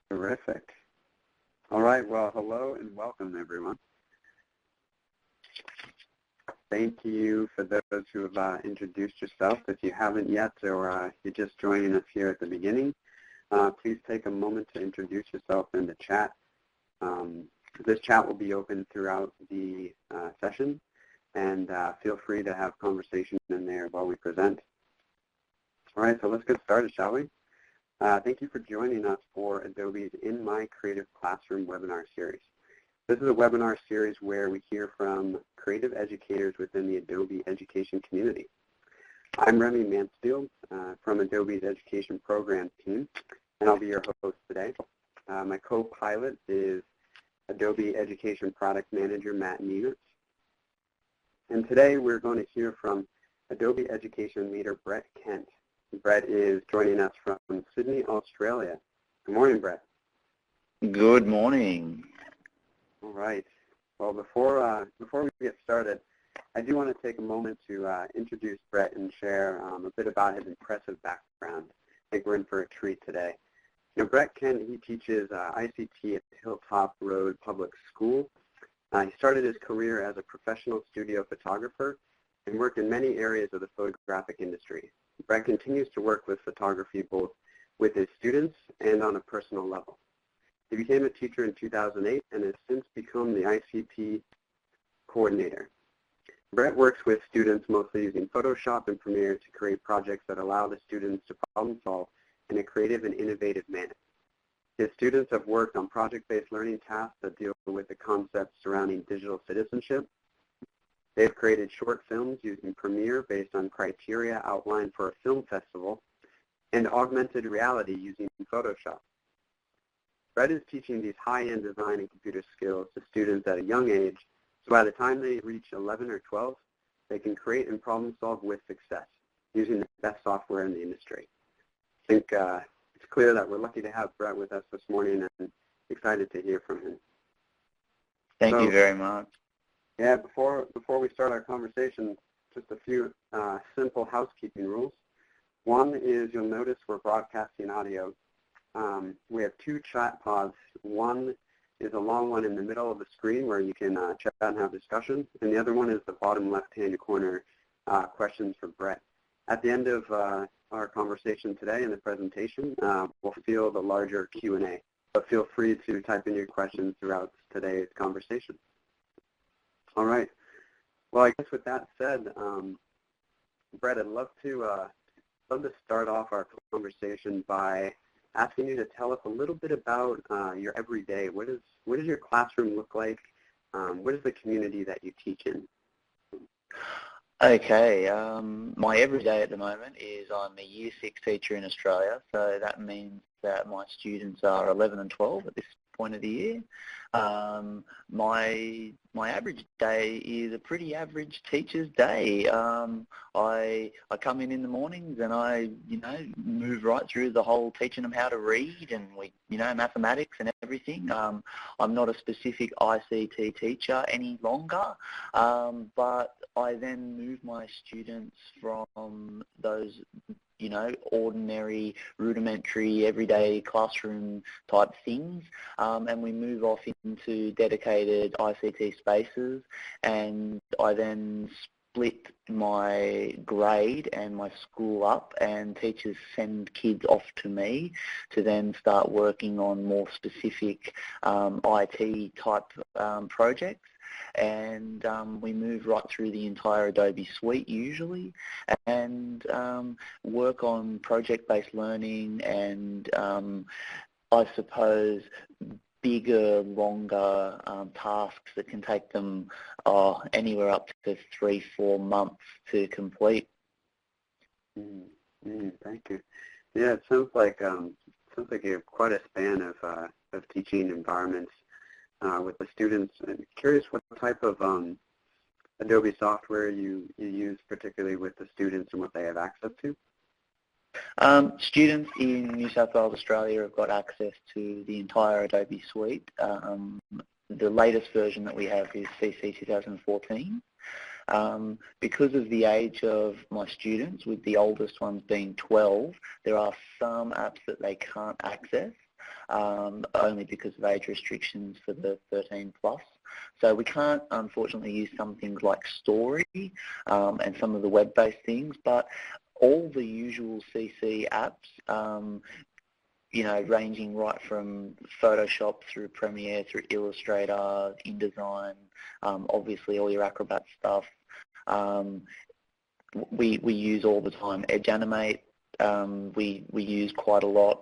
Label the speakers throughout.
Speaker 1: Terrific. All right, well, hello and welcome, everyone. Thank you for those who have introduced yourself. If you haven't yet or you're just joining us here at the beginning, please take a moment to introduce yourself in the chat. This chat will be open throughout the session, and feel free to have conversation in there while we present. All right, so let's get started, shall we? Thank you for joining us for Adobe's In My Creative Classroom webinar series. This is a webinar series where we hear from creative educators within the Adobe Education Community. I'm Remy Mansfield from Adobe's Education Program team, and I'll be your host today. My co-pilot is Adobe Education Product Manager Matt Niedertz. And today we're going to hear from Adobe Education Leader Brett Kent. Brett is joining us from Sydney, Australia. Good morning, Brett.
Speaker 2: Good morning.
Speaker 1: All right. Well, before we get started, I do want to take a moment to introduce Brett and share a bit about his impressive background. I think we're in for a treat today. You know, Brett Kent, he teaches ICT at Hilltop Road Public School. He started his career as a professional studio photographer and worked in many areas of the photographic industry. Brett continues to work with photography both with his students and on a personal level. He became a teacher in 2008 and has since become the ICT coordinator. Brett works with students mostly using Photoshop and Premiere to create projects that allow the students to problem solve in a creative and innovative manner. His students have worked on project-based learning tasks that deal with the concepts surrounding digital citizenship. They've created short films using Premiere based on criteria outlined for a film festival and augmented reality using Photoshop. Brett is teaching these high-end design and computer skills to students at a young age, so by the time they reach 11 or 12, they can create and problem solve with success using the best software in the industry. I think it's clear that we're lucky to have Brett with us this morning and excited to hear from him.
Speaker 2: Thank you very much.
Speaker 1: Yeah, before we start our conversation, just a few simple housekeeping rules. One is you'll notice we're broadcasting audio. We have two chat pods. One is a long one in the middle of the screen where you can chat and have discussion, and the other one is the bottom left-hand corner, questions for Brett. At the end of our conversation today in the presentation, we'll field a larger Q&A, but feel free to type in your questions throughout today's conversation. All right. Well, I guess with that said, Brett, I'd love to start off our conversation by asking you to tell us a little bit about your everyday. What does your classroom look like? What is the community that you teach in?
Speaker 2: Okay, my everyday at the moment is I'm a Year 6 teacher in Australia, so that means that my students are 11 and 12 at this point of the year. My average day is a pretty average teacher's day. I come in the mornings and I move right through the whole teaching them how to read and mathematics and everything. I'm not a specific ICT teacher any longer, but I then move my students from those ordinary, rudimentary, everyday classroom type things, and we move off into dedicated ICT spaces, and I then split my grade and my school up, and teachers send kids off to me to then start working on more specific IT type projects. And we move right through the entire Adobe suite usually, and work on project-based learning and I suppose bigger, longer tasks that can take them anywhere up to 3-4 months to complete.
Speaker 1: Thank you. Yeah, it sounds like you have quite a span of teaching environments with the students. I'm curious what type of Adobe software you use, particularly with the students and what they have access to.
Speaker 2: Students in New South Wales, Australia have got access to the entire Adobe suite. The latest version that we have is CC 2014. Because of the age of my students, with the oldest ones being 12, there are some apps that they can't access. only because of age restrictions for the 13 plus. So we can't, unfortunately, use some things like Story and some of the web-based things, but all the usual CC apps, you know, ranging right from Photoshop through Premiere, through Illustrator, InDesign, obviously all your Acrobat stuff, we use all the time. Edge Animate, we use quite a lot.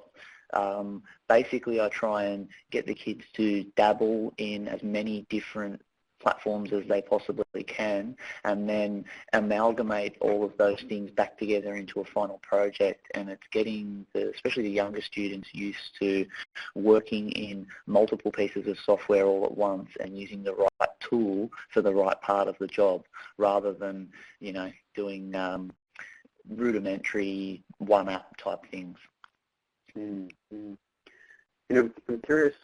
Speaker 2: Basically, I try and get the kids to dabble in as many different platforms as they possibly can, and then amalgamate all of those things back together into a final project. And it's getting, especially the younger students, used to working in multiple pieces of software all at once and using the right tool for the right part of the job, rather than, you know, doing rudimentary one app type things.
Speaker 1: Mm-hmm. You know, I'm curious,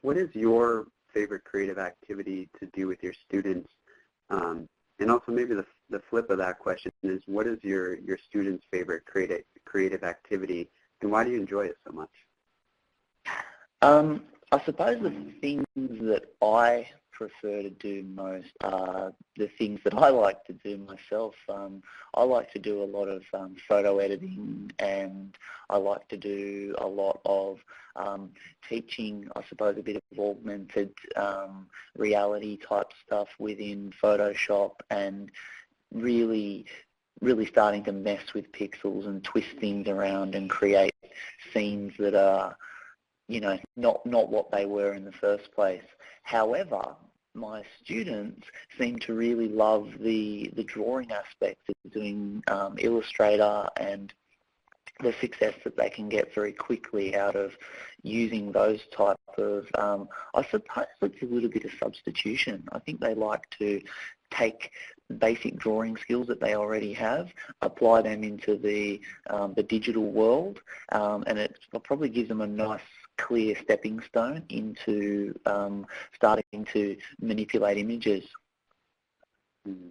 Speaker 1: what is your favorite creative activity to do with your students? And also maybe the flip of that question is, what is your students' favorite creative activity, and why do you enjoy it so much?
Speaker 2: I suppose the things that I prefer to do most are the things that I like to do myself. I like to do a lot of photo editing, and I like to do a lot of teaching, I suppose, a bit of augmented reality type stuff within Photoshop, and really starting to mess with pixels and twist things around and create scenes that are, you know, not what they were in the first place. However, my students seem to really love the drawing aspects of doing Illustrator, and the success that they can get very quickly out of using those type of, I suppose it's a little bit of substitution. I think they like to take basic drawing skills that they already have, apply them into the digital world, and it probably gives them a nice clear stepping stone into starting to manipulate images.
Speaker 1: Mm-hmm.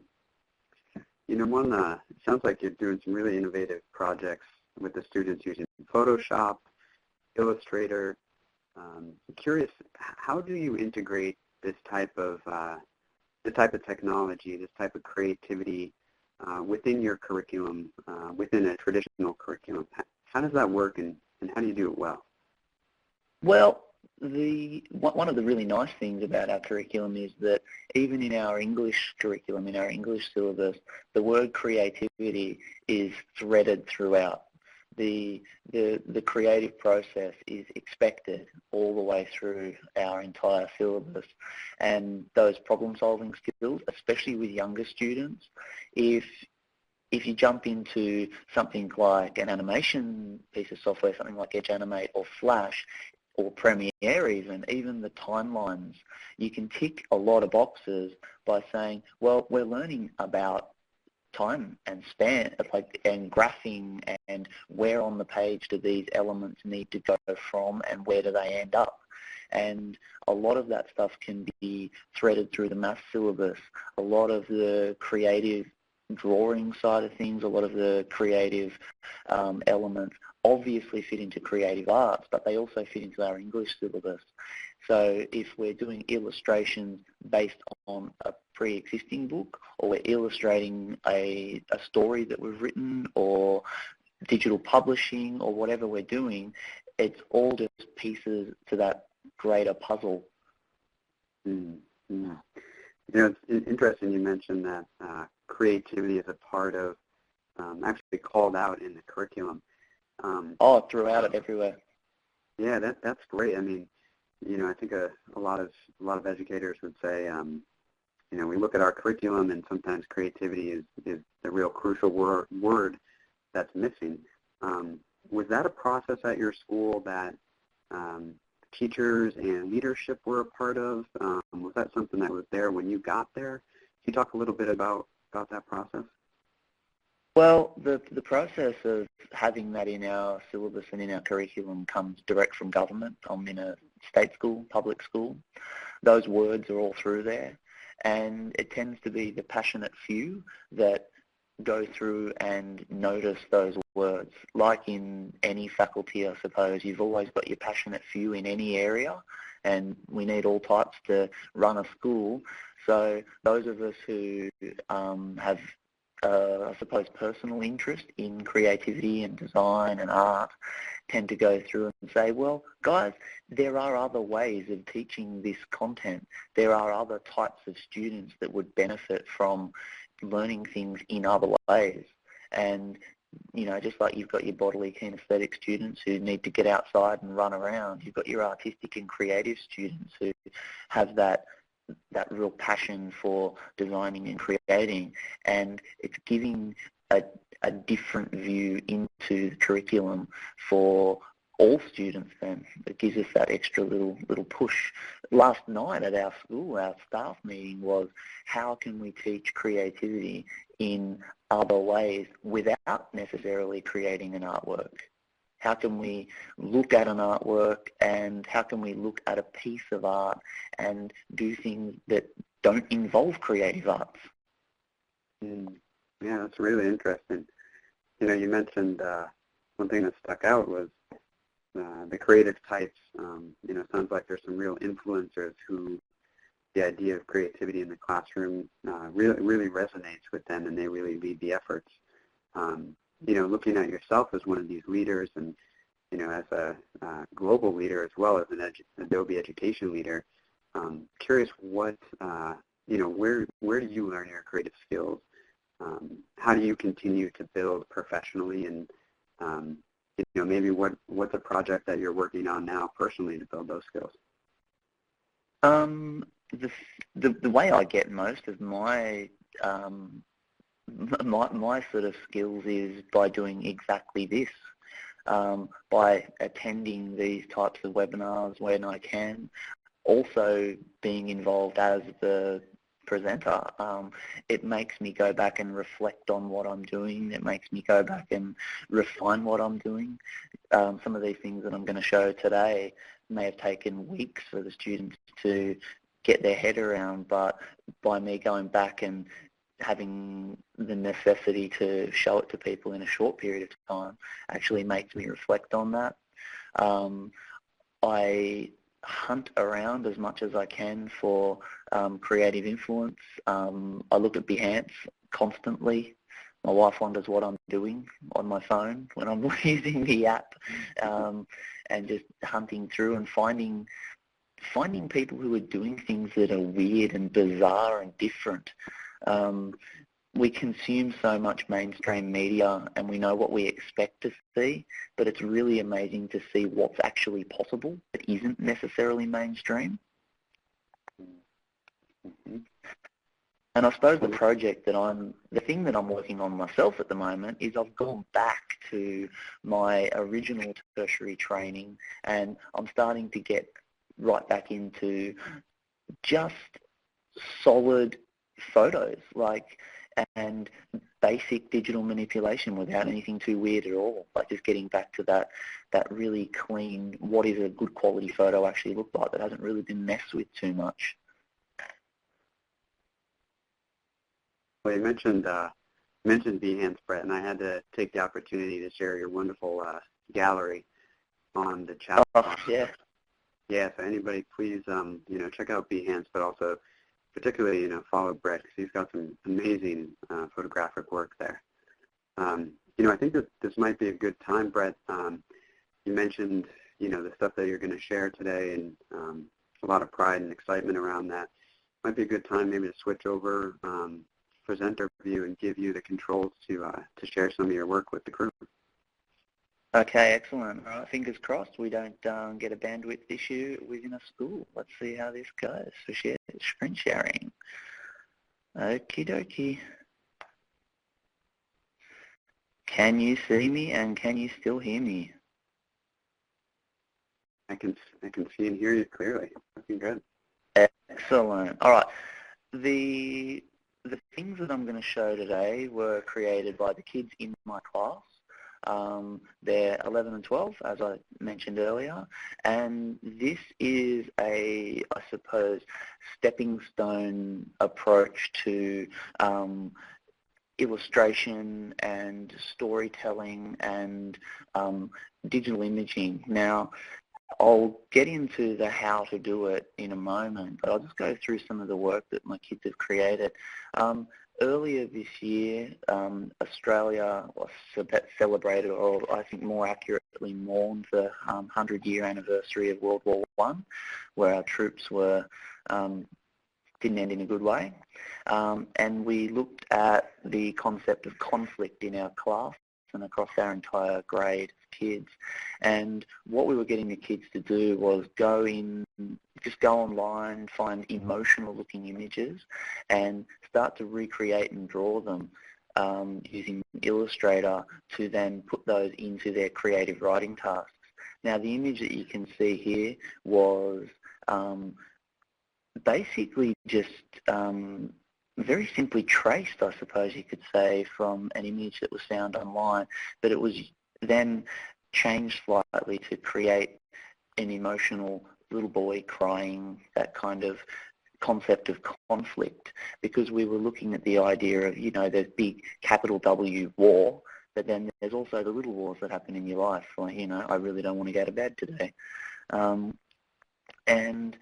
Speaker 1: You know, it sounds like you're doing some really innovative projects with the students using Photoshop, Illustrator. I'm curious, how do you integrate this type of technology, this type of creativity within your curriculum, within a traditional curriculum? How does that work, and how do you do it well?
Speaker 2: Well, one of the really nice things about our curriculum is that even in our English curriculum, in our English syllabus, the word creativity is threaded throughout. The creative process is expected all the way through our entire syllabus, and those problem-solving skills, especially with younger students, if you jump into something like an animation piece of software, something like Edge Animate or Flash, or Premiere even the timelines, you can tick a lot of boxes by saying, well, we're learning about time and span, and graphing, and where on the page do these elements need to go from, and where do they end up. And a lot of that stuff can be threaded through the maths syllabus. A lot of the creative drawing side of things, a lot of the creative elements obviously fit into creative arts, but they also fit into our English syllabus. So if we're doing illustrations based on a pre-existing book, or we're illustrating a story that we've written, or digital publishing, or whatever we're doing, it's all just pieces to that greater puzzle.
Speaker 1: Mm-hmm. You know, it's interesting you mentioned that creativity is a part of, actually called out in the curriculum.
Speaker 2: Throughout it, everywhere.
Speaker 1: Yeah, that's great. I mean, you know, I think a lot of educators would say, you know, we look at our curriculum, and sometimes creativity is the real crucial word that's missing. Was that a process at your school that teachers and leadership were a part of? Was that something that was there when you got there? Can you talk a little bit about that process?
Speaker 2: Well, the process of having that in our syllabus and in our curriculum comes direct from government. I'm in a state school, public school. Those words are all through there, and it tends to be the passionate few that go through and notice those words. Like in any faculty, I suppose, you've always got your passionate few in any area, and we need all types to run a school. So those of us who have, I suppose, personal interest in creativity and design and art tend to go through and say, well, guys, there are other ways of teaching this content. There are other types of students that would benefit from learning things in other ways. And, you know, just like you've got your bodily kinesthetic students who need to get outside and run around, you've got your artistic and creative students who have that real passion for designing and creating, and it's giving a different view into the curriculum for all students then. It gives us that extra little push. Last night at our school, our staff meeting was, how can we teach creativity in other ways without necessarily creating an artwork? How can we look at an artwork, and how can we look at a piece of art and do things that don't involve creative arts?
Speaker 1: Yeah, that's really interesting. You know, you mentioned one thing that stuck out was the creative types. You know, sounds like there's some real influencers who the idea of creativity in the classroom really resonates with them, and they really lead the efforts. You know, looking at yourself as one of these leaders, and you know, as a global leader as well as an Adobe Education Leader, curious what you know, where do you learn your creative skills? How do you continue to build professionally, and you know, maybe what's a project that you're working on now personally to build those skills?
Speaker 2: The way I get most of my sort of skills is by doing exactly this, by attending these types of webinars when I can, also being involved as the presenter. It makes me go back and reflect on what I'm doing. It makes me go back and refine what I'm doing. Some of these things that I'm going to show today may have taken weeks for the students to get their head around, but by me going back and having the necessity to show it to people in a short period of time actually makes me reflect on that. I hunt around as much as I can for creative influence. I look at Behance constantly. My wife wonders what I'm doing on my phone when I'm using the app, and just hunting through and finding people who are doing things that are weird and bizarre and different. We consume so much mainstream media and we know what we expect to see, but it's really amazing to see what's actually possible that isn't necessarily mainstream.
Speaker 1: Mm-hmm.
Speaker 2: And I suppose the thing that I'm working on myself at the moment is I've gone back to my original tertiary training, and I'm starting to get right back into just solid photos, and basic digital manipulation without anything too weird at all. Like just getting back to that really clean, what is a good quality photo actually look like that hasn't really been messed with too much.
Speaker 1: Well, you mentioned Behance, Brett, and I had to take the opportunity to share your wonderful gallery on the chat.
Speaker 2: Oh, yeah.
Speaker 1: Yeah, so anybody please, you know, check out Behance, but also particularly, you know, follow Brett because he's got some amazing photographic work there. You know, I think that this might be a good time, Brett. You mentioned, you know, the stuff that you're going to share today, and a lot of pride and excitement around that. Might be a good time maybe to switch over presenter view and give you the controls to share some of your work with the crew.
Speaker 2: Okay, excellent. All right, fingers crossed we don't get a bandwidth issue within a school. Let's see how this goes for screen sharing. Okie dokie. Can you see me, and can you still hear me?
Speaker 1: I can see and hear you clearly. Looking good.
Speaker 2: Excellent. All right. The things that I'm going to show today were created by the kids in my class. They're 11 and 12, as I mentioned earlier, and this is I suppose, stepping stone approach to illustration and storytelling and digital imaging. Now, I'll get into the how to do it in a moment, but I'll just go through some of the work that my kids have created. Earlier this year, Australia celebrated, or I think more accurately mourned, the 100-year anniversary of World War I, where our troops were didn't end in a good way. And we looked at the concept of conflict in our class and across our entire grade of kids. And what we were getting the kids to do was go online, find emotional looking images and start to recreate and draw them using Illustrator to then put those into their creative writing tasks. Now, the image that you can see here was basically just very simply traced, I suppose you could say, from an image that was found online, but it was then changed slightly to create an emotional little boy crying, that kind of concept of conflict, because we were looking at the idea of, you know, there's big capital W war, but then there's also the little wars that happen in your life, like, you know, I really don't want to go to bed today. And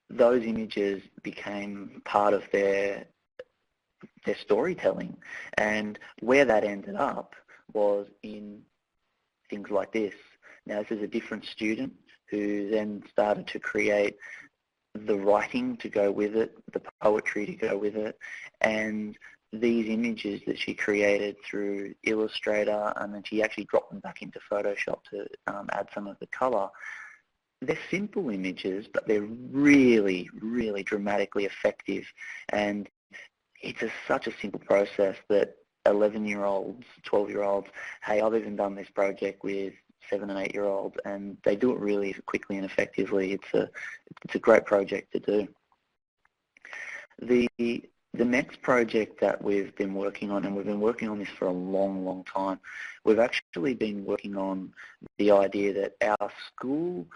Speaker 2: those images became part of their storytelling. And where that ended up was in things like this. Now, this is a different student who then started to create the writing to go with it, the poetry to go with it, and these images that she created through Illustrator, and then she actually dropped them back into Photoshop to add some of the colour. They're simple images, but they're really, really dramatically effective. And it's such a simple process that 11-year-olds, 12-year-olds, hey, I've even done this project with 7- and 8-year-olds, and they do it really quickly and effectively. It's a great project to do. The next project that we've been working on, and we've been working on this for a long, long time, we've actually been working on the idea that our school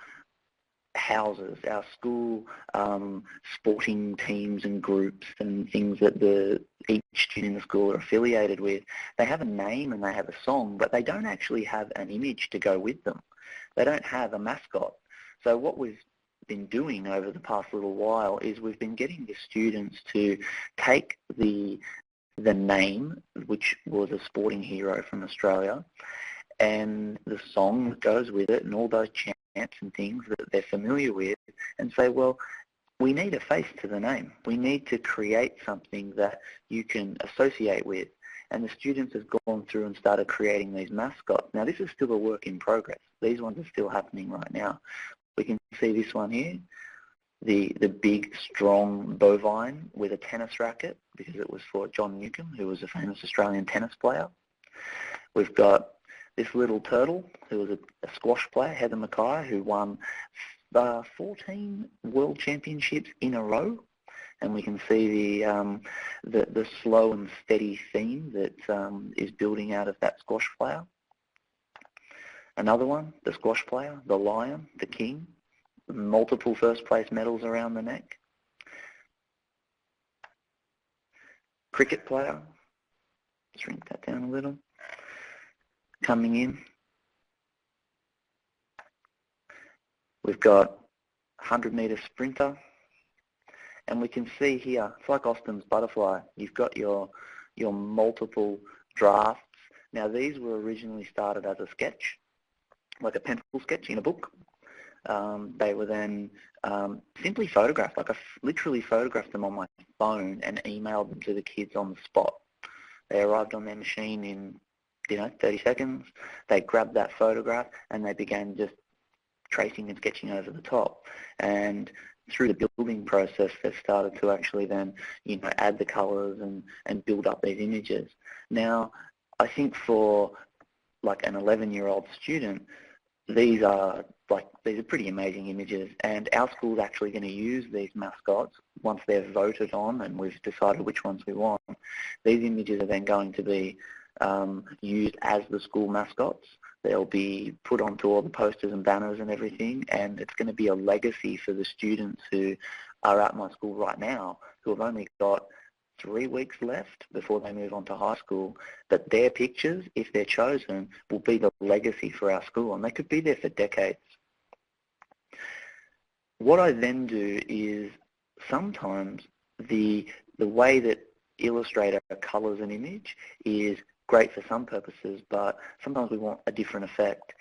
Speaker 2: houses, our school sporting teams and groups and things that each student in the school are affiliated with, they have a name and they have a song, but they don't actually have an image to go with them. They don't have a mascot. So what we've been doing over the past little while is we've been getting the students to take the name, which was a sporting hero from Australia, and the song that goes with it and all those chants and things that they're familiar with, and say, well, we need a face to the name. We need to create something that you can associate with. And the students have gone through and started creating these mascots. Now, this is still a work in progress. These ones are still happening right now. We can see this one here, the big, strong bovine with a tennis racket, because it was for John Newcombe, who was a famous Australian tennis player. We've got this little turtle, who was a squash player, Heather Mackay, who won 14 world championships in a row. And we can see the slow and steady theme that is building out of that squash player. Another one, the squash player, the lion, the king, multiple first place medals around the neck. Cricket player, shrink that down a little. Coming in, we've got 100-metre sprinter, and we can see here, it's like Austin's butterfly. You've got your multiple drafts. Now, these were originally started as a sketch, like a pencil sketch in a book. They were then simply photographed. Like I literally photographed them on my phone and emailed them to the kids on the spot. They arrived on their machine in 30 seconds. They grabbed that photograph and they began just tracing and sketching over the top. And through the building process, they've started to actually then, add the colours and build up these images. Now, I think for like an 11-year-old student, these are pretty amazing images, and our school's actually going to use these mascots once they're voted on and we've decided which ones we want. These images are then going to be used as the school mascots. They'll be put onto all the posters and banners and everything, and it's going to be a legacy for the students who are at my school right now, who have only got 3 weeks left before they move on to high school, but their pictures, if they're chosen, will be the legacy for our school, and they could be there for decades. What I then do is sometimes the way that Illustrator colors an image is great for some purposes, but sometimes we want a different effect.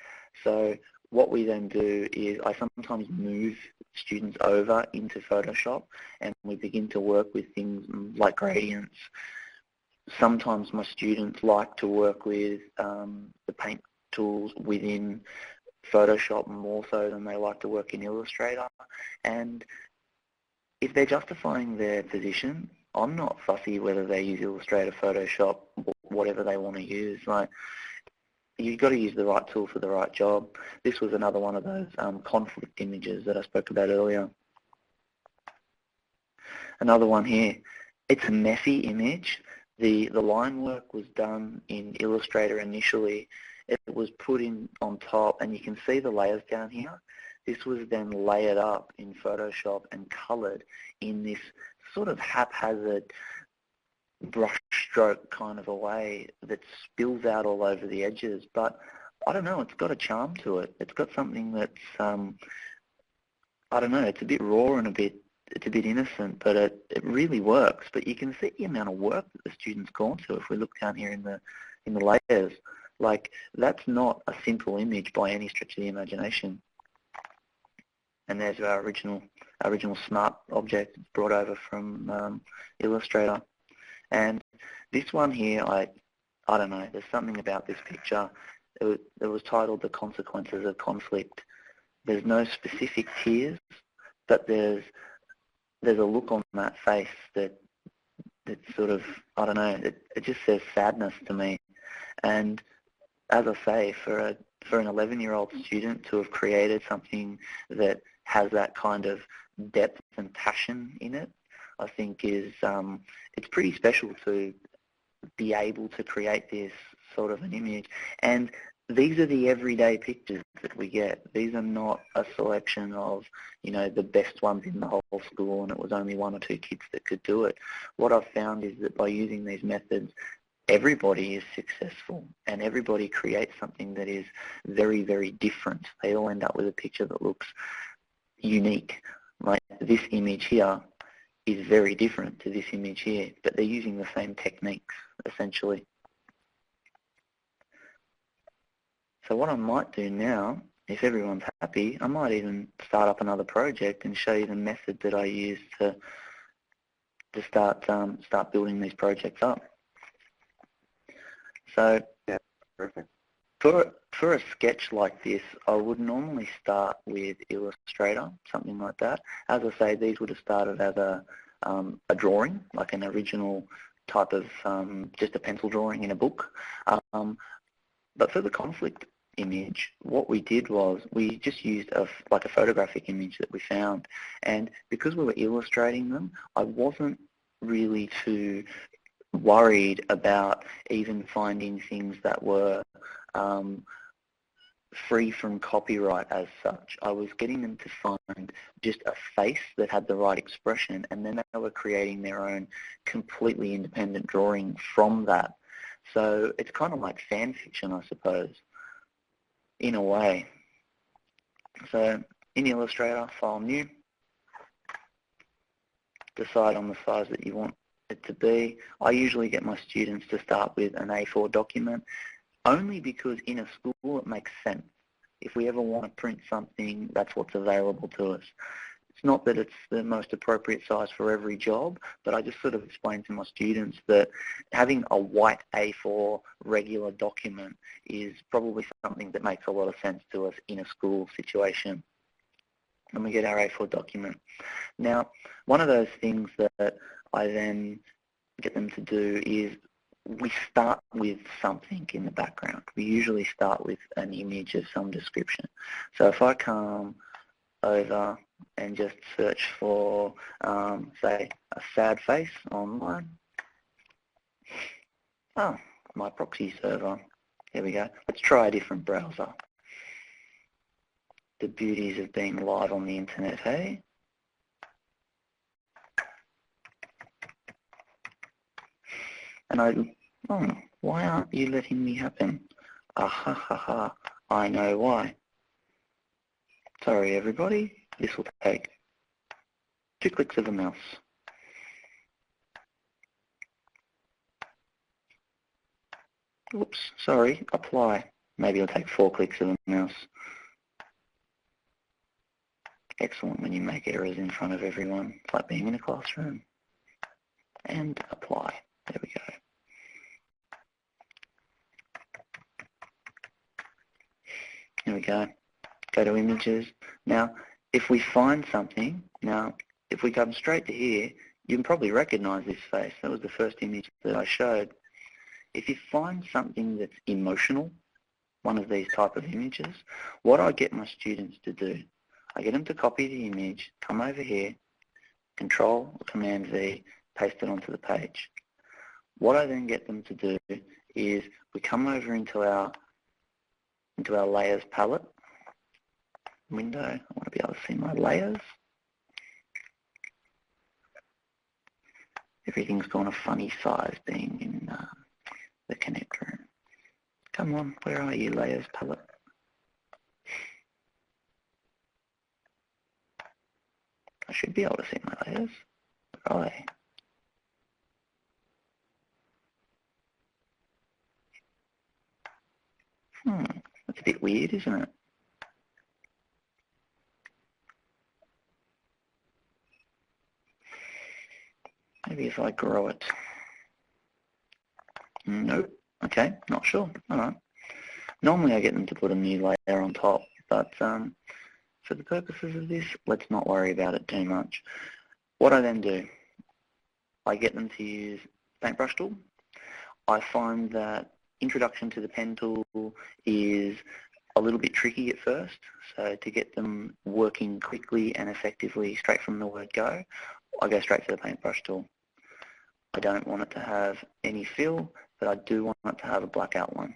Speaker 2: So what we then do is I sometimes move students over into Photoshop and we begin to work with things like gradients. Sometimes my students like to work with the paint tools within Photoshop more so than they like to work in Illustrator. And if they're justifying their position, I'm not fussy whether they use Illustrator, Photoshop, whatever they want to use. Like, you've got to use the right tool for the right job. This was another one of those conflict images that I spoke about earlier. Another one here. It's a messy image. The line work was done in Illustrator initially. It was put in on top, and you can see the layers down here. This was then layered up in Photoshop and colored in this sort of haphazard brush stroke kind of a way that spills out all over the edges. But I don't know, it's got a charm to it. It's got something that's, I don't know, it's a bit raw and it's a bit innocent, but it really works. But you can see the amount of work that the student's gone to if we look down here in the layers. Like, that's not a simple image by any stretch of the imagination. And there's our original smart object brought over from Illustrator. And this one here, I don't know, there's something about this picture. It was titled The Consequences of Conflict. There's no specific tears, but there's a look on that face that sort of, I don't know, it just says sadness to me. And as I say, for an 11-year-old student to have created something that has that kind of depth and passion in it, I think is, it's pretty special to be able to create this sort of an image. And these are the everyday pictures that we get. These are not a selection of, you know, the best ones in the whole school and it was only 1 or 2 kids that could do it. What I've found is that by using these methods, everybody is successful and everybody creates something that is very, very different. They all end up with a picture that looks unique. Like this image here is very different to this image here, but they're using the same techniques, essentially. So what I might do now, if everyone's happy, I might even start up another project and show you the method that I use to start building these projects up. So
Speaker 1: yeah, perfect.
Speaker 2: For a sketch like this, I would normally start with Illustrator, something like that. As I say, these would have started as a drawing, like an original type of just a pencil drawing in a book. But for the conflict image, what we did was we just used like a photographic image that we found. And because we were illustrating them, I wasn't really too worried about even finding things that were free from copyright as such. I was getting them to find just a face that had the right expression, and then they were creating their own completely independent drawing from that. So it's kind of like fan fiction, I suppose, in a way. So in Illustrator, File New, decide on the size that you want it to be. I usually get my students to start with an A4 document, only because in a school it makes sense. If we ever want to print something, that's what's available to us. It's not that it's the most appropriate size for every job, but I just sort of explain to my students that having a white A4 regular document is probably something that makes a lot of sense to us in a school situation. And we get our A4 document. Now, one of those things that I then get them to do is we start with something in the background. We usually start with an image of some description. So if I come over and just search for, say, a sad face online. Oh, my proxy server. Here we go. Let's try a different browser. The beauties of being live on the internet, hey? And why aren't you letting me happen? Ah ha ha ha, I know why. Sorry everybody, this will take 2 clicks of the mouse. Oops, sorry, apply. Maybe it'll take 4 clicks of the mouse. Excellent when you make errors in front of everyone. It's like being in a classroom. And apply. There we go. Here we go. Go to images. Now, if we find something, if we come straight to here, you can probably recognize this face. That was the first image that I showed. If you find something that's emotional, one of these type of images, what I get my students to do, I get them to copy the image, come over here, Control, Command V, paste it onto the page. What I then get them to do is we come over into our layers palette window. I want to be able to see my layers. Everything's gone a funny size being in the Connect room. Come on, where are you, layers palette? I should be able to see my layers. Where are they? That's a bit weird, isn't it? Maybe if I grow it. Nope. Okay, not sure. All right. Normally I get them to put a new layer on top, but for the purposes of this, let's not worry about it too much. What I then do, I get them to use paintbrush tool. I find that introduction to the pen tool is a little bit tricky at first, so to get them working quickly and effectively straight from the word go, I go straight to the paintbrush tool. I don't want it to have any fill, but I do want it to have a black outline.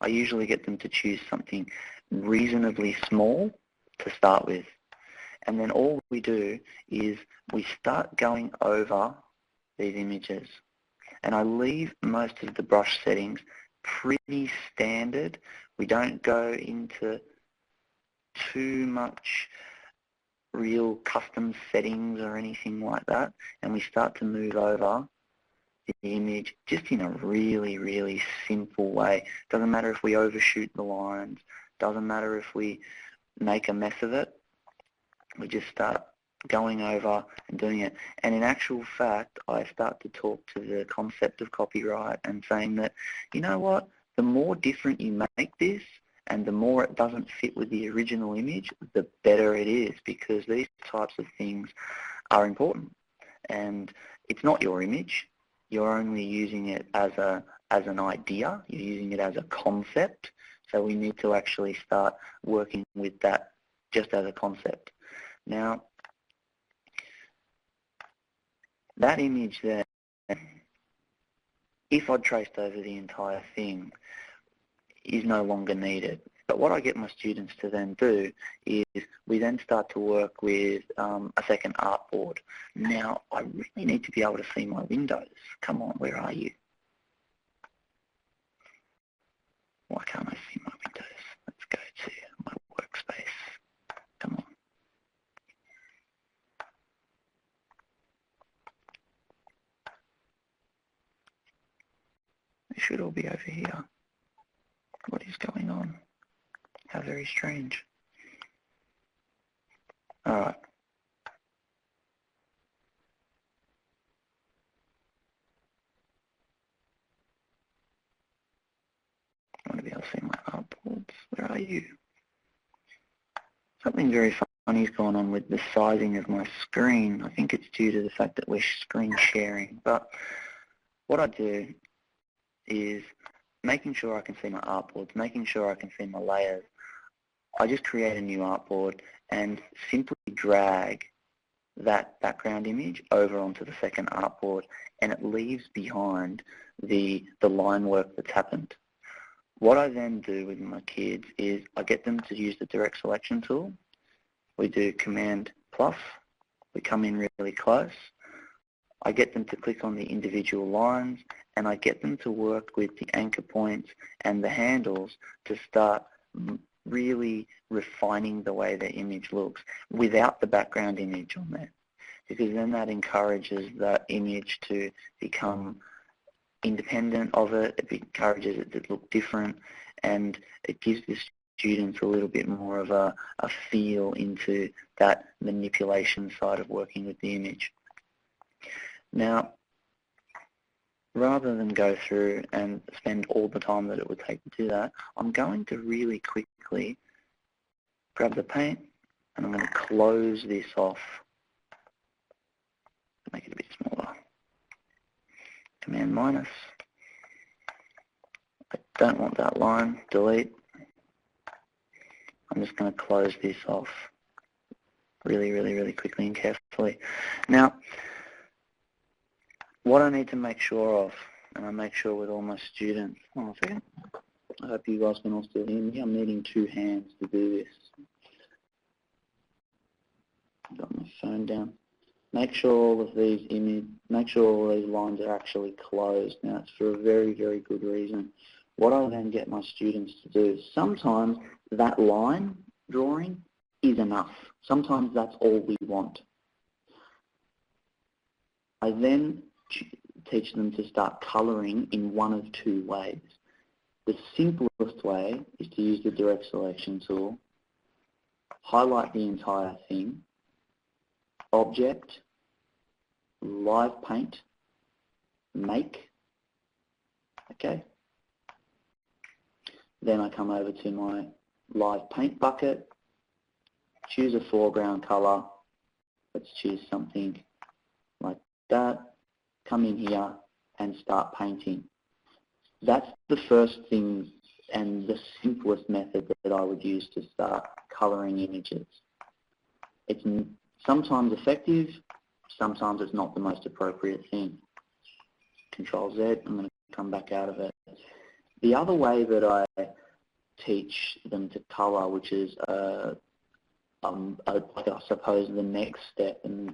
Speaker 2: I usually get them to choose something reasonably small to start with. And then all we do is we start going over these images. And I leave most of the brush settings pretty standard. We don't go into too much real custom settings or anything like that. And we start to move over the image just in a really, really simple way. Doesn't matter if we overshoot the lines. Doesn't matter if we make a mess of it. We just start going over and doing it. And in actual fact, I start to talk to the concept of copyright and saying that, you know what, the more different you make this and the more it doesn't fit with the original image, the better it is, because these types of things are important. And it's not your image. You're only using it as an idea. You're using it as a concept. So we need to actually start working with that just as a concept. Now, that image there, if I'd traced over the entire thing, is no longer needed. But what I get my students to then do is we then start to work with a second artboard. Now, I really need to be able to see my windows. Come on, where are you? Why can't I see my windows? Let's go to my workspace. Come on. They should all be over here. What is going on? How very strange. All right. I want to be able to see my artboards. Where are you? Something very funny has gone on with the sizing of my screen. I think it's due to the fact that we're screen sharing. But what I do is making sure I can see my artboards, making sure I can see my layers. I just create a new artboard and simply drag that background image over onto the second artboard, and it leaves behind the line work that's happened. What I then do with my kids is I get them to use the direct selection tool. We do Command+, we come in really close, I get them to click on the individual lines, and I get them to work with the anchor points and the handles to start really refining the way their image looks without the background image on there, because then that encourages that image to become independent of it, it encourages it to look different, and it gives the students a little bit more of a feel into that manipulation side of working with the image. Now, rather than go through and spend all the time that it would take to do that, I'm going to really quickly grab the paint and I'm going to close this off, make it a bit smaller. Command minus. I don't want that line, delete. I'm just going to close this off really, really, really quickly and carefully. Now, what I need to make sure of, and I make sure with all my students, hold on a second, I hope you guys can all still hear me. I'm needing 2 hands to do this. I've got my phone down. Make sure all of these lines are actually closed. Now, it's for a very, very good reason. What I then get my students to do, sometimes that line drawing is enough. Sometimes that's all we want. I then teach them to start colouring in one of 2 ways. The simplest way is to use the direct selection tool, highlight the entire thing, object, live paint, make, okay. Then I come over to my live paint bucket, choose a foreground colour, let's choose something like that, come in here and start painting. That's the first thing and the simplest method that I would use to start colouring images. It's sometimes effective, sometimes it's not the most appropriate thing. Control Z, I'm going to come back out of it. The other way that I teach them to colour, which is I suppose the next step, and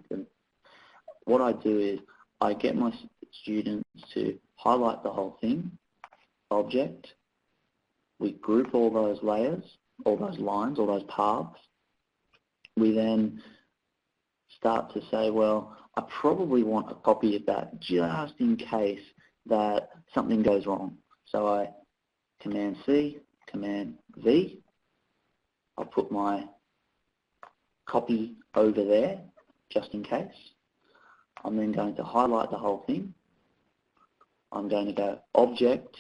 Speaker 2: what I do is I get my students to highlight the whole thing, object, we group all those layers, all those lines, all those paths. We then start to say, well, I probably want a copy of that just in case that something goes wrong. So I Command C, Command V. I'll put my copy over there just in case. I'm then going to highlight the whole thing. I'm going to go Object.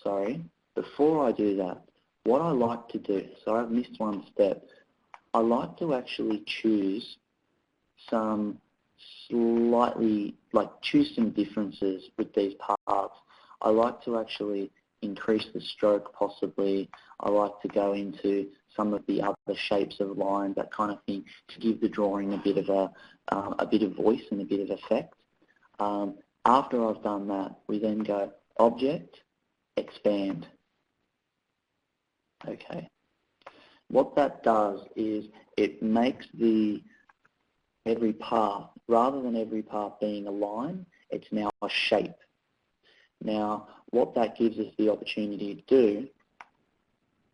Speaker 2: Sorry, before I do that, what I like to do, so I've missed one step, I like to actually choose some choose some differences with these parts. I like to actually increase the stroke possibly. I like to go into some of the other shapes of lines, that kind of thing, to give the drawing a bit of voice and a bit of effect. After I've done that, we then go Object, Expand. Okay. What that does is it makes every path, rather than every path being a line, it's now a shape. Now, what that gives us the opportunity to do,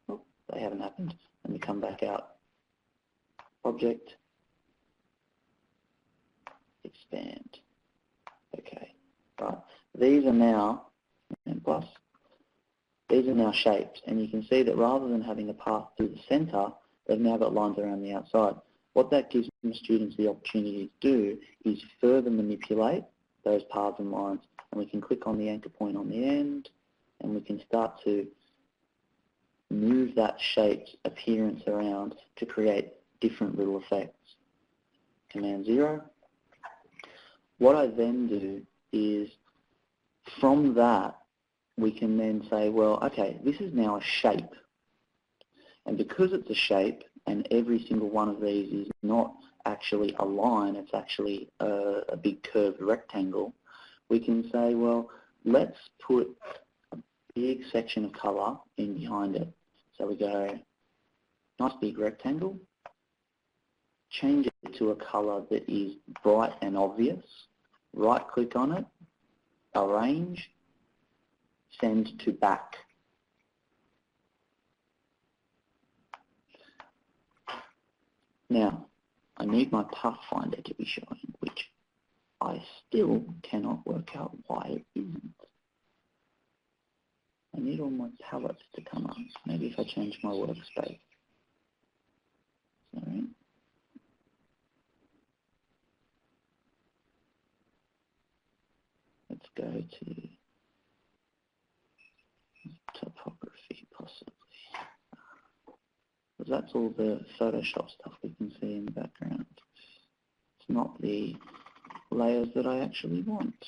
Speaker 2: oh, they haven't happened. Let me come back out. Object, Expand. Okay, right. These are now, and plus, these are now shapes, and you can see that rather than having a path through the center, they've now got lines around the outside. What that gives the students the opportunity to do is further manipulate those paths and lines, and we can click on the anchor point on the end, and we can start to move that shape's appearance around to create different little effects. Command 0. What I then do is, from that, we can then say, well, okay, this is now a shape. And because it's a shape, and every single one of these is not actually a line, it's actually a big curved rectangle, we can say, well, let's put a big section of colour in behind it. So we go, nice big rectangle, change it to a color that is bright and obvious. Right-click on it, arrange, send to back. Now, I need my Pathfinder to be showing, which I still cannot work out why it isn't. I need all my palettes to come up. Maybe if I change my workspace. Sorry. Let's go to topography, possibly. Because that's all the Photoshop stuff we can see in the background. It's not the layers that I actually want.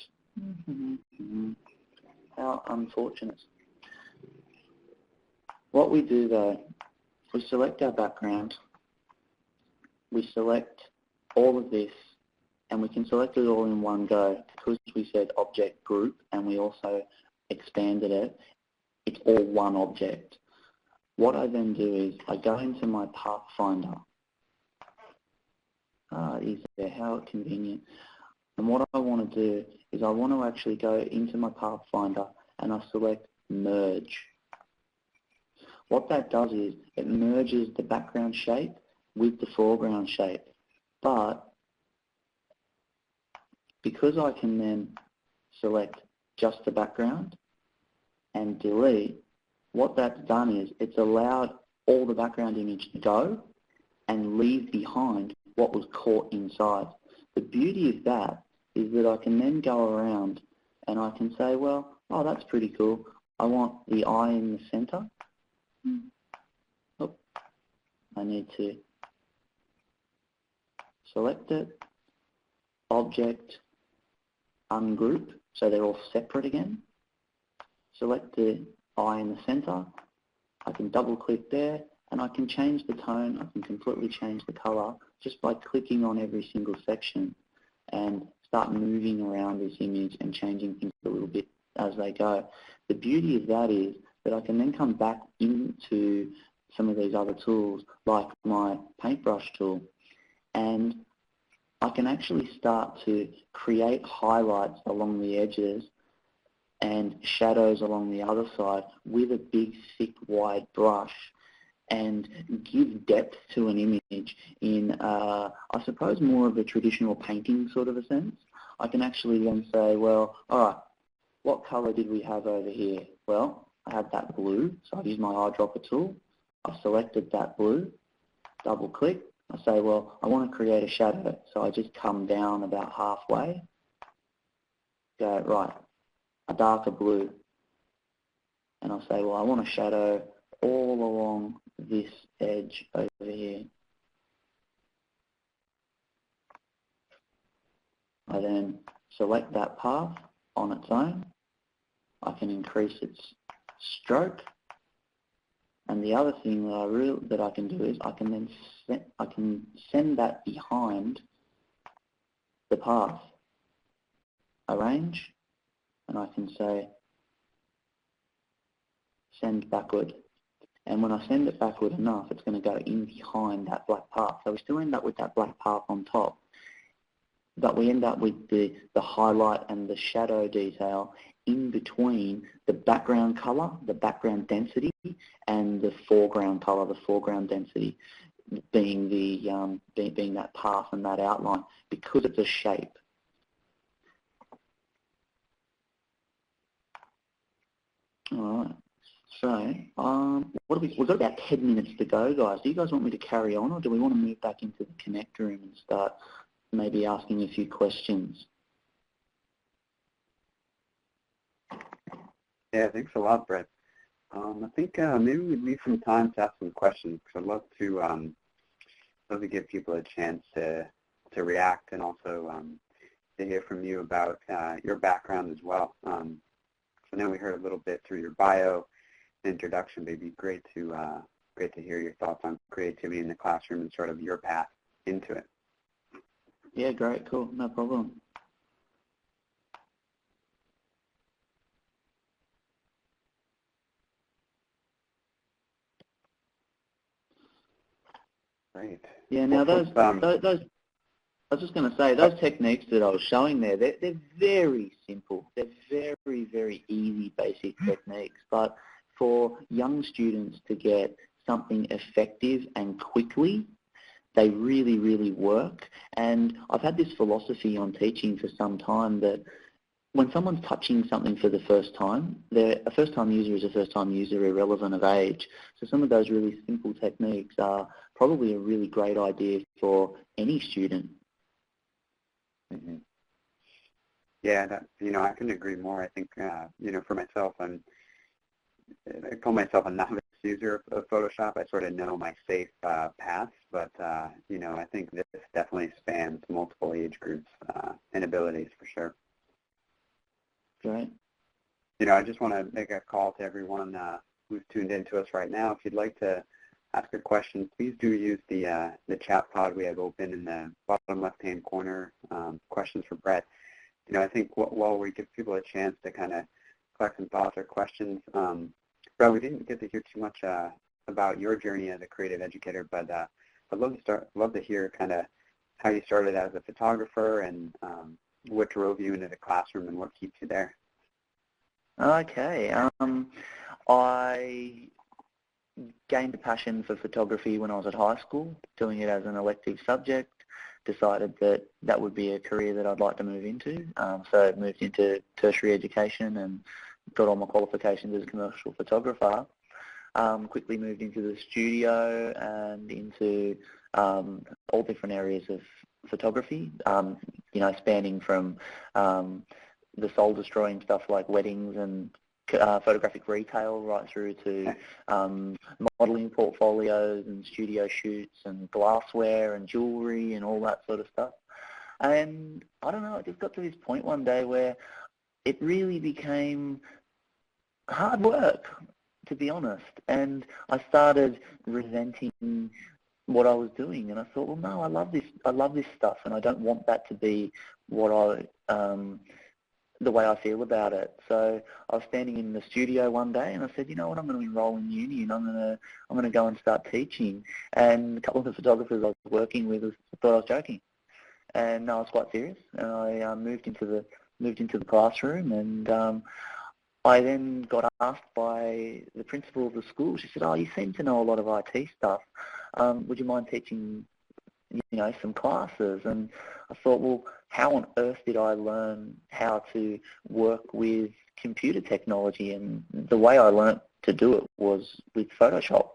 Speaker 2: How unfortunate. What we do though, we select our background, we select all of this, and we can select it all in one go because we said object group and we also expanded it. It's all one object. What I then do is I go into my Pathfinder. Is there, how convenient. And what I want to do is I want to actually go into my Pathfinder and I select merge. What that does is it merges the background shape with the foreground shape. But because I can then select just the background and delete, what that's done is it's allowed all the background image to go and leave behind what was caught inside. The beauty of that is that I can then go around and I can say, well, oh, that's pretty cool. I want the eye in the center. Oh, I need to select it, object, ungroup, so they're all separate again. Select the eye in the center. I can double click there and I can change the tone. I can completely change the color just by clicking on every single section and start moving around this image and changing things a little bit as they go. The beauty of that is that I can then come back into some of these other tools like my paintbrush tool and I can actually start to create highlights along the edges and shadows along the other side with a big, thick, wide brush and give depth to an image in, I suppose, more of a traditional painting sort of a sense. I can actually then say, well, all right, what color did we have over here? Well, I had that blue, so I've used my eyedropper tool. I've selected that blue, double click. I say, well, I want to create a shadow, so I just come down about halfway, go, right, a darker blue, and I'll say, well, I want a shadow all along this edge over here. I then select that path on its own. I can increase its stroke. And the other thing that I can do is I can then send that behind the path. Arrange, and I can say send backward. And when I send it backward enough, it's going to go in behind that black path. So we still end up with that black path on top. But we end up with the highlight and the shadow detail in between the background color, the background density, and the foreground color, the foreground density, being being that path and that outline, because it's a shape. All right. So we've got about 10 minutes to go, guys. Do you guys want me to carry on, or do we want to move back into the connect room and start maybe asking a few questions?
Speaker 1: Yeah, thanks a lot, Brett. I think maybe we'd leave some time to ask some questions, because I'd love to give people a chance to react and also to hear from you about your background as well. So now we heard a little bit through your bio, introduction. It'd be great to hear your thoughts on creativity in the classroom and sort of your path into it.
Speaker 2: Yeah, great, cool, no problem.
Speaker 1: Great.
Speaker 2: Yeah, now those I was just going to say, those techniques that I was showing there, they're very simple. They're very, very easy, basic techniques. But for young students to get something effective and quickly, they really, really work. And I've had this philosophy on teaching for some time that when someone's touching something for the first time, a first-time user is a first-time user irrelevant of age. So some of those really simple techniques are probably a really great idea for any student.
Speaker 1: Mm-hmm. Yeah, I couldn't agree more. I think, for myself, I call myself a novice user of Photoshop. I sort of know my safe paths, but, I think this definitely spans multiple age groups and abilities for sure.
Speaker 2: Right.
Speaker 1: I just want to make a call to everyone who's tuned in to us right now. If you'd like to ask a question, please do use the chat pod we have open in the bottom left-hand corner, questions for Brett. I think while we give people a chance to kind of collect some thoughts or questions, Brett, we didn't get to hear too much about your journey as a creative educator, but I'd love to hear kind of how you started as a photographer and what drove you into the classroom and what keeps you there.
Speaker 2: Okay. I gained a passion for photography when I was at high school, doing it as an elective subject, decided that that would be a career that I'd like to move into. So I moved into tertiary education and got all my qualifications as a commercial photographer. Quickly moved into the studio and into all different areas of photography, spanning from the soul-destroying stuff like weddings and photographic retail right through to modelling portfolios and studio shoots and glassware and jewellery and all that sort of stuff. And I don't know, it just got to this point one day where it really became hard work, to be honest. And I started resenting what I was doing, and I thought, well, no, I love this stuff, and I don't want that to be what the way I feel about it. So I was standing in the studio one day and I said, you know what, I'm going to enroll in uni and I'm going to go and start teaching. And a couple of the photographers I was working with thought I was joking. And I was quite serious, and I moved into the classroom, and I then got asked by the principal of the school. She said, oh, you seem to know a lot of IT stuff. Would you mind teaching some classes? And I thought, well, how on earth did I learn how to work with computer technology? And the way I learnt to do it was with Photoshop.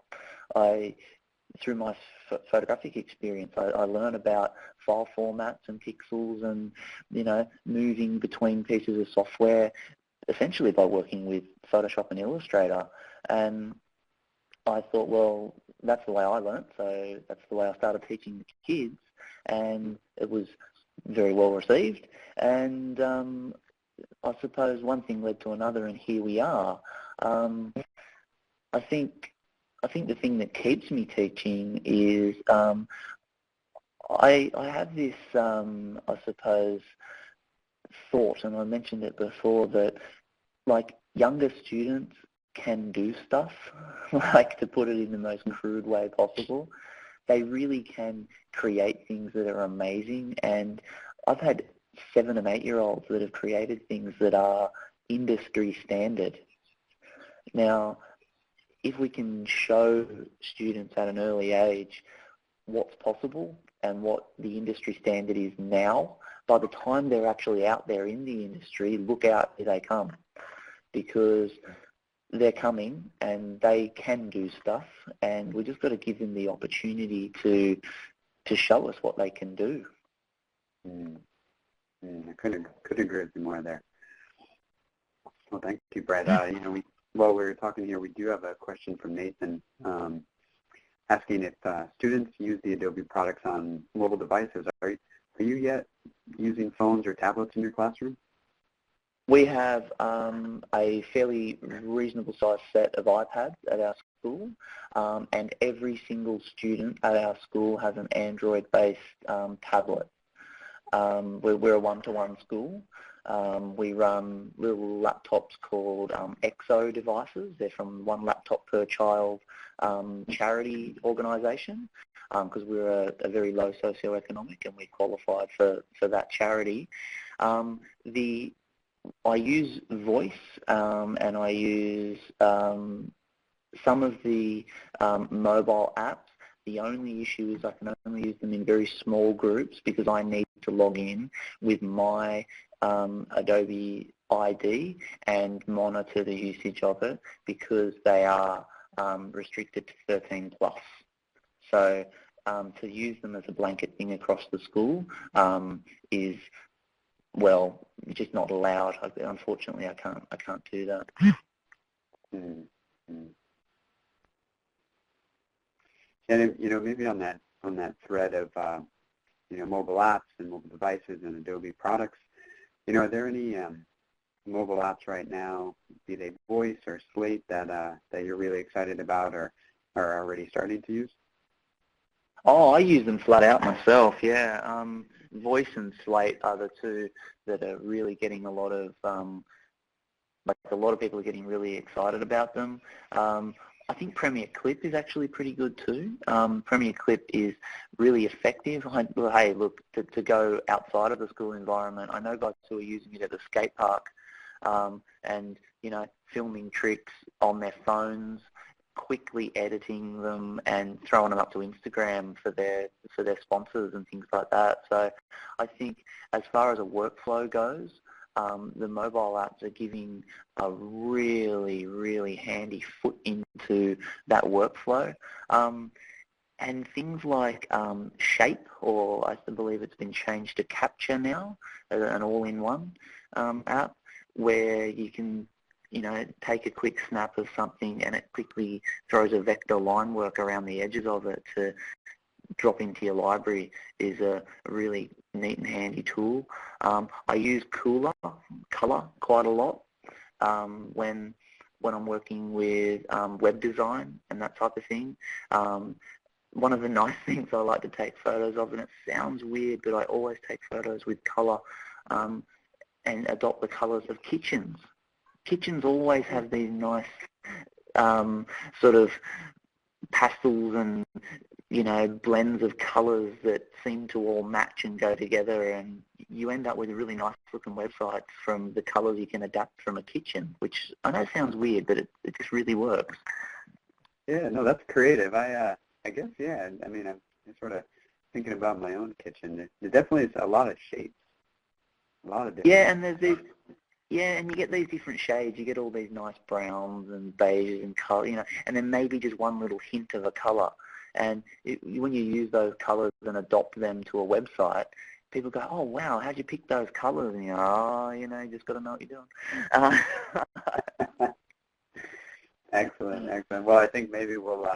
Speaker 2: Through my photographic experience, I learned about file formats and pixels and, moving between pieces of software, essentially by working with Photoshop and Illustrator. And I thought, well, that's the way I learnt, so that's the way I started teaching the kids, and it was very well received. And I suppose one thing led to another, and here we are. I think the thing that keeps me teaching is I have this, I suppose, thought, and I mentioned it before, that like younger students can do stuff, like, to put it in the most crude way possible. They really can create things that are amazing, and I've had 7- and 8-year-olds that have created things that are industry standard. Now, if we can show students at an early age what's possible and what the industry standard is now, by the time they're actually out there in the industry, look out, here they come. Because they're coming and they can do stuff, and we just got to give them the opportunity to show us what they can do.
Speaker 1: I couldn't agree with you more there. Well, thank you, Brett. While we were talking here, we do have a question from Nathan asking if students use the Adobe products on mobile devices. Are you yet using phones or tablets in your classroom?
Speaker 2: We have a fairly reasonable sized set of iPads at our school, and every single student at our school has an Android-based tablet. We're a one-to-one school, We run little laptops called EXO devices. They're from One Laptop Per Child charity organisation, because we're a very low socioeconomic and we qualified for that charity. I use voice and I use some of the mobile apps. The only issue is I can only use them in very small groups because I need to log in with my Adobe ID and monitor the usage of it because they are restricted to 13 plus. So to use them as a blanket thing across the school is, well, just not allowed. Unfortunately, I can't do that.
Speaker 1: Mm-hmm. And maybe on that thread of mobile apps and mobile devices and Adobe products, are there any mobile apps right now, be they Voice or Slate, that you're really excited about or are already starting to use?
Speaker 2: Oh, I use them flat out myself. Yeah, Voice and Slate are the two that are really getting a lot of a lot of people are getting really excited about them. I think Premier Clip is actually pretty good too. Premier Clip is really effective. Hey, look, to go outside of the school environment, I know guys who are using it at the skate park and, filming tricks on their phones, quickly editing them and throwing them up to Instagram for their sponsors and things like that. So I think as far as a workflow goes, the mobile apps are giving a really, really handy foot into that workflow. And things like Shape, or I believe it's been changed to Capture now, an all-in-one app where you can, take a quick snap of something and it quickly throws a vector line work around the edges of it to drop into your library, is a really neat and handy tool. I use Color quite a lot when I'm working with web design and that type of thing. One of the nice things I like to take photos of, and it sounds weird, but I always take photos with colour and adopt the colours of kitchens. Kitchens always have these nice sort of pastels and blends of colours that seem to all match and go together, and you end up with really nice looking websites from the colours you can adapt from a kitchen, which I know sounds weird, but it just really works.
Speaker 1: Yeah, no, that's creative. I guess, yeah, I mean, I'm sort of thinking about my own kitchen. There definitely is a lot of shapes, a lot of different.
Speaker 2: Yeah, and there's these. Yeah, and you get these different shades. You get all these nice browns and beiges and colour, and then maybe just one little hint of a colour. And when you use those colours and adopt them to a website, people go, "Oh wow, how'd you pick those colours?" And you just got to know what you're doing.
Speaker 1: Excellent, excellent. Well, I think maybe we'll,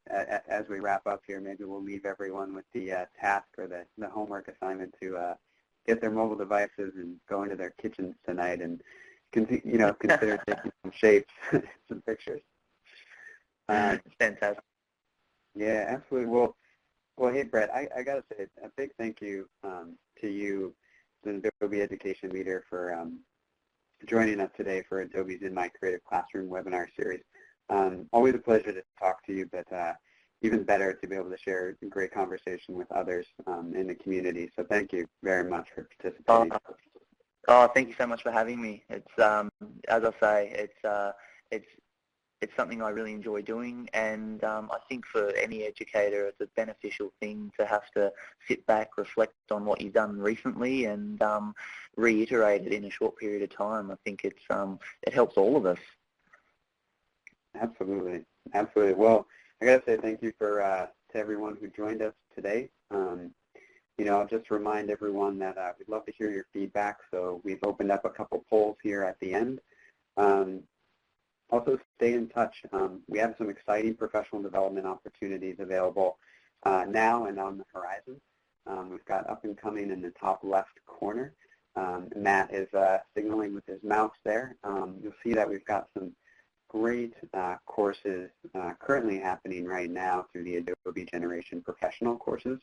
Speaker 1: as we wrap up here, maybe we'll leave everyone with the task or the homework assignment to get their mobile devices and go into their kitchens tonight and, consider taking some shapes, some pictures.
Speaker 2: Fantastic.
Speaker 1: Yeah, absolutely. Well, hey, Brett, I got to say a big thank you to you, the Adobe Education Leader, for joining us today for Adobe's In My Creative Classroom webinar series. Always a pleasure to talk to you, but even better to be able to share a great conversation with others in the community. So thank you very much for participating.
Speaker 2: Thank you so much for having me. It's as I say, it's something I really enjoy doing, and I think for any educator, it's a beneficial thing to have to sit back, reflect on what you've done recently, and reiterate it in a short period of time. I think it helps all of us.
Speaker 1: Absolutely, absolutely. Well, I got to say thank you to everyone who joined us today. I'll just remind everyone that we'd love to hear your feedback, so we've opened up a couple polls here at the end. Also, stay in touch. We have some exciting professional development opportunities available now and on the horizon. We've got up and coming in the top left corner. Matt is signaling with his mouse there. You'll see that we've got some great courses currently happening right now through the Adobe Generation Professional courses.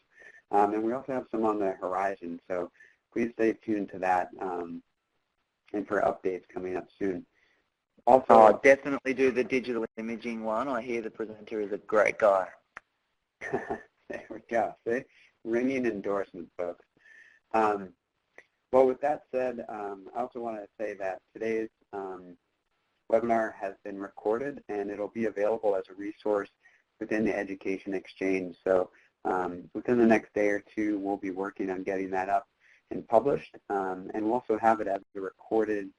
Speaker 1: And we also have some on the horizon. So please stay tuned to that and for updates coming up soon. Also,
Speaker 2: I'll definitely do the digital imaging one. I hear the presenter is a great guy.
Speaker 1: there we go. See? Ringing endorsement, folks. Well, with that said, I also want to say that today's webinar has been recorded, and it'll be available as a resource within the Education Exchange. So within the next day or two, we'll be working on getting that up and published, and we'll also have it as a recorded.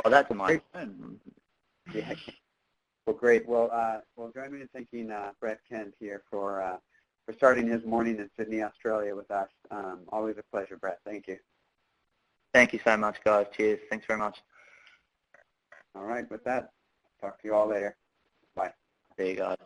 Speaker 2: Oh, that's my phone.
Speaker 1: Yeah. Well, great. Well, join me in thanking Brett Kent here for starting his morning in Sydney, Australia with us. Always a pleasure, Brett. Thank you.
Speaker 2: Thank you so much, guys. Cheers. Thanks very much.
Speaker 1: All right. With that, talk to you all later. Bye.
Speaker 2: See you guys.